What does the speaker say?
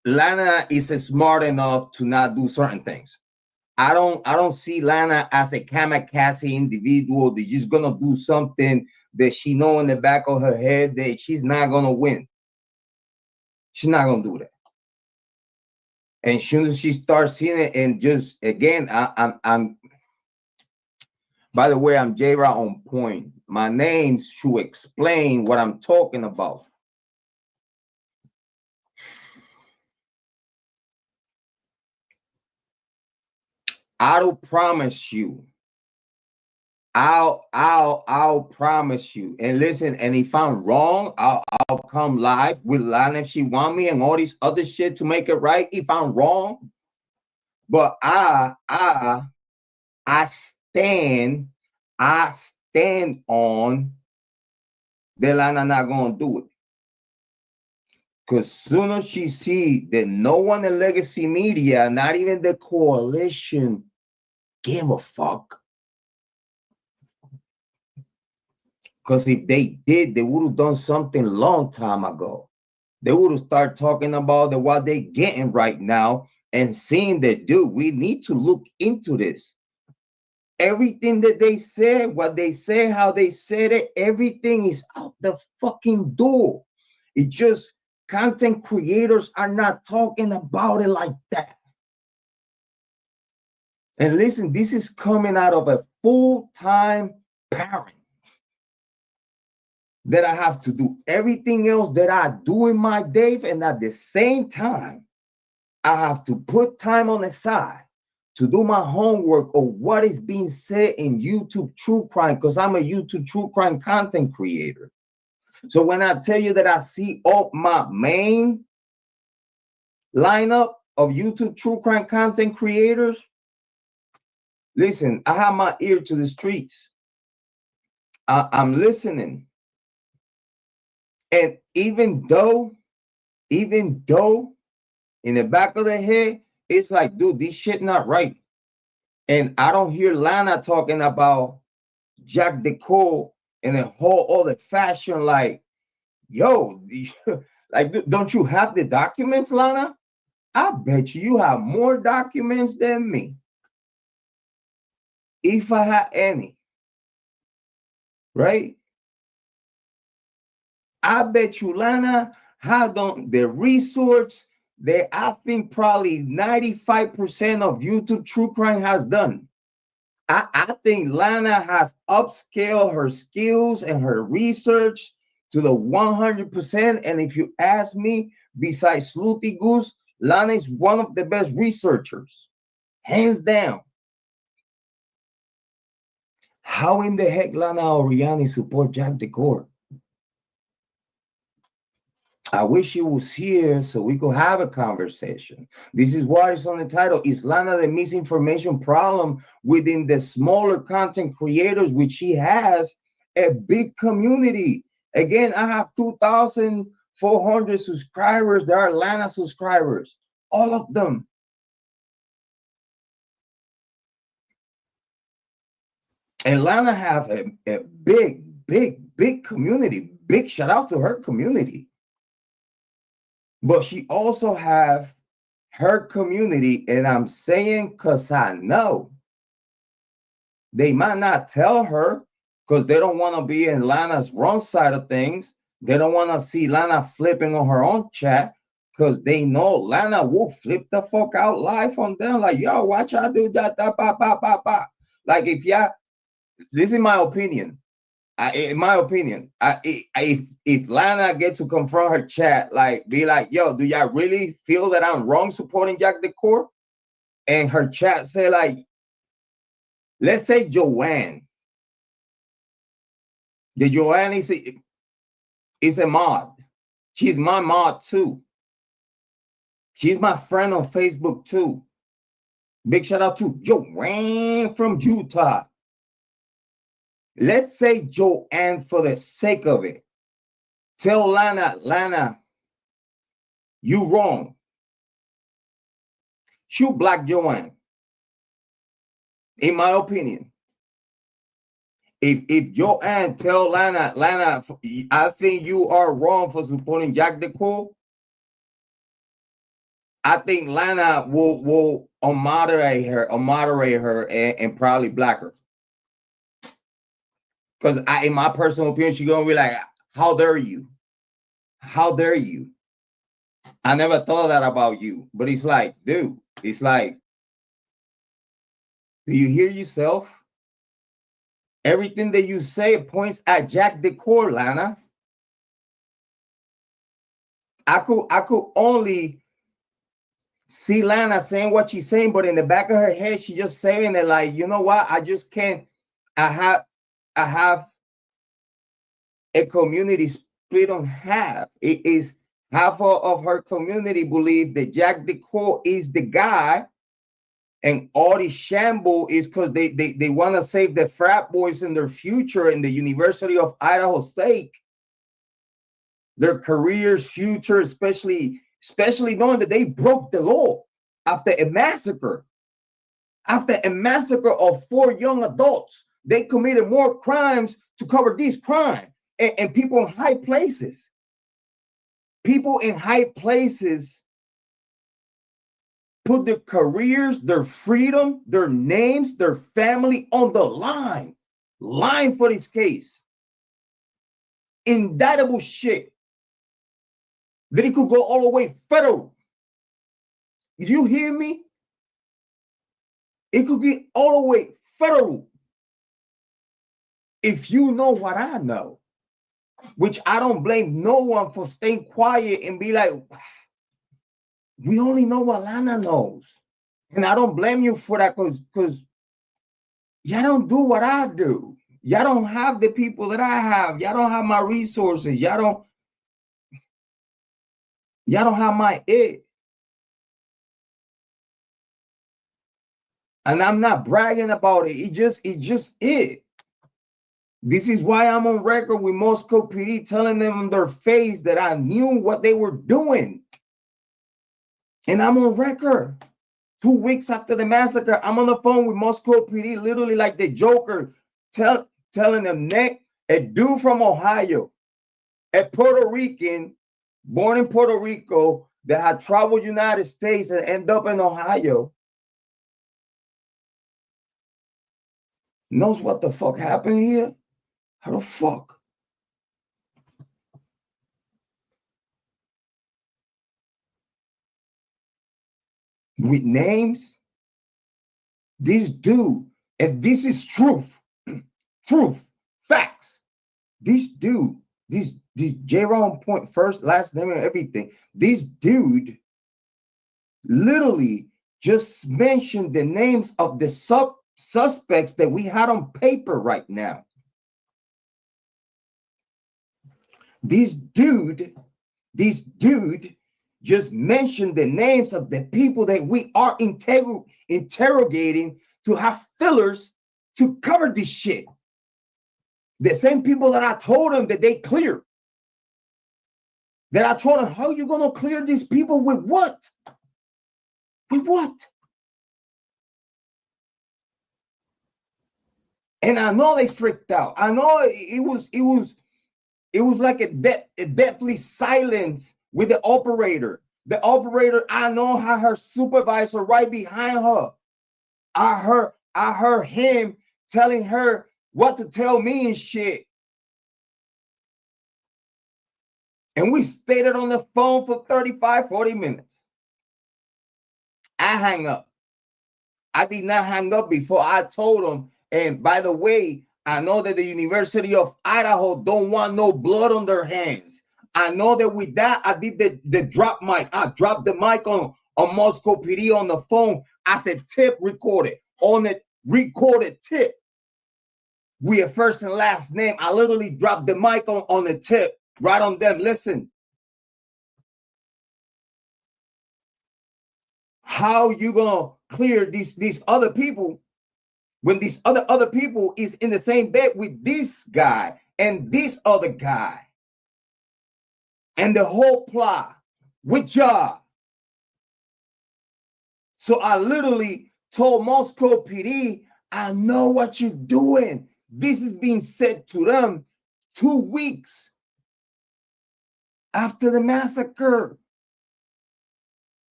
Lana is smart enough to not do certain things. I don't see Lana as a kamikaze individual that's just gonna do something that she know in the back of her head that she's not gonna win. She's not gonna do that. And as soon as she starts seeing it, and just again, I'm by the way, I'm Jrod on point. My name's to explain what I'm talking about. I'll promise you. I'll promise you. And listen, and if I'm wrong, I'll come live with Lana if she want me and all these other shit to make it right. If I'm wrong, but I stand on that Lana not gonna do it. Because soon as she see that no one in legacy media, not even the coalition, give a fuck. Because if they did, they would have done something long time ago. They would have started talking about what they're getting right now and seeing that, dude, we need to look into this. Everything that they said, what they said, how they said it, everything is out the fucking door. It just content creators are not talking about it like that. And listen, this is coming out of a full-time parent that I have to do everything else that I do in my day, and at the same time, I have to put time on the side to do my homework of what is being said in YouTube true crime, because I'm a YouTube true crime content creator. So when I tell you that I see up my main lineup of YouTube true crime content creators, listen, I have my ear to the streets. I'm listening. And even though in the back of the head, it's like, dude, this shit not right. And I don't hear Lana talking about Jack Decor in a whole other fashion. Like, yo, like, don't you have the documents, Lana? I bet you have more documents than me. If I had any, right? I bet you Lana had on the resource that I think probably 95% of YouTube true crime has done. I think Lana has upscaled her skills and her research to the 100%. And if you ask me, besides Sleuty Goose, Lana is one of the best researchers, hands down. How in the heck Lana Oriani support Jack Decor? I wish he was here so we could have a conversation. This is what is on the title. Is Lana the misinformation problem within the smaller content creators, which she has a big community? Again, I have 2,400 subscribers. There are Lana subscribers, all of them. And Lana have a big community. Big shout out to her community. But she also have her community, and I'm saying because I know they might not tell her because they don't want to be in Lana's wrong side of things. They don't want to see Lana flipping on her own chat because they know Lana will flip the fuck out live on them. Like, yo, watch I do that, Like, if y'all, this is my opinion. In my opinion, if Lana get to confront her chat, like be like, yo, do y'all really feel that I'm wrong supporting Jack Decor? And her chat say like, let's say Joanne. The Joanne is a mod. She's my mod too. She's my friend on Facebook too. Big shout out to Joanne from Utah. Let's say Joanne, for the sake of it, tell Lana, you wrong. She'll block Joanne. In my opinion. If Joanne tell Lana, I think you are wrong for supporting Jack Decor, I think Lana will moderate her and probably black her. Because in my personal opinion, she's gonna be like, how dare you? How dare you? I never thought that about you. But it's like, dude, it's like, do you hear yourself? Everything that you say points at Jack Decor, Lana. I could only see Lana saying what she's saying, but in the back of her head, she's just saying it like, you know what? I just can't. I have a community split on half. It is half of her community believe that Jack Decor is the guy, and all the shamble is because they want to save the frat boys in their future in the University of Idaho's sake, their careers, future, especially knowing that they broke the law after a massacre. After a massacre of 4 young adults, they committed more crimes to cover this crime. And people in high places, put their careers, their freedom, their names, their family on the line for this case. Indictable shit. That it could go all the way federal. Did you hear me? It could get all the way federal. If you know what I know, which I don't blame no one for staying quiet and be like, we only know what Lana knows. And I don't blame you for that because y'all don't do what I do. Y'all don't have the people that I have. Y'all don't have my resources. Y'all don't have my it. And I'm not bragging about it. It just it. This is why I'm on record with Moscow PD telling them in their face that I knew what they were doing. And I'm on record. 2 weeks after the massacre, I'm on the phone with Moscow PD, literally like the Joker, telling them, Nick, a dude from Ohio, a Puerto Rican, born in Puerto Rico, that had traveled United States and ended up in Ohio, knows what the fuck happened here? How the fuck? With names? This dude, and this is truth, facts. This dude, this Jrod point, first, last name, and everything. This dude literally just mentioned the names of the suspects that we had on paper right now. This dude just mentioned the names of the people that we are interrogating to have fillers to cover this shit. The same people that I told them that they clear. That I told them, how are you going to clear these people with what? With what? And I know they freaked out. I know it was like a deathly silence with the operator. The operator, I know how her supervisor right behind her. I heard him telling her what to tell me and shit. And we stayed on the phone for 35, 40 minutes. I hang up. I did not hang up before I told him. And by the way, I know that the University of Idaho don't want no blood on their hands. I know that with that, I did the drop mic. I dropped the mic on Moscow PD on the phone. I said, tip recorded. On it, recorded tip. We have first and last name. I literally dropped the mic on the tip. Right on them. Listen. How you gonna clear these other people when these other people is in the same bed with this guy and this other guy? And the whole plot with y'all. So I literally told Moscow PD, I know what you're doing. This is being said to them 2 weeks after the massacre.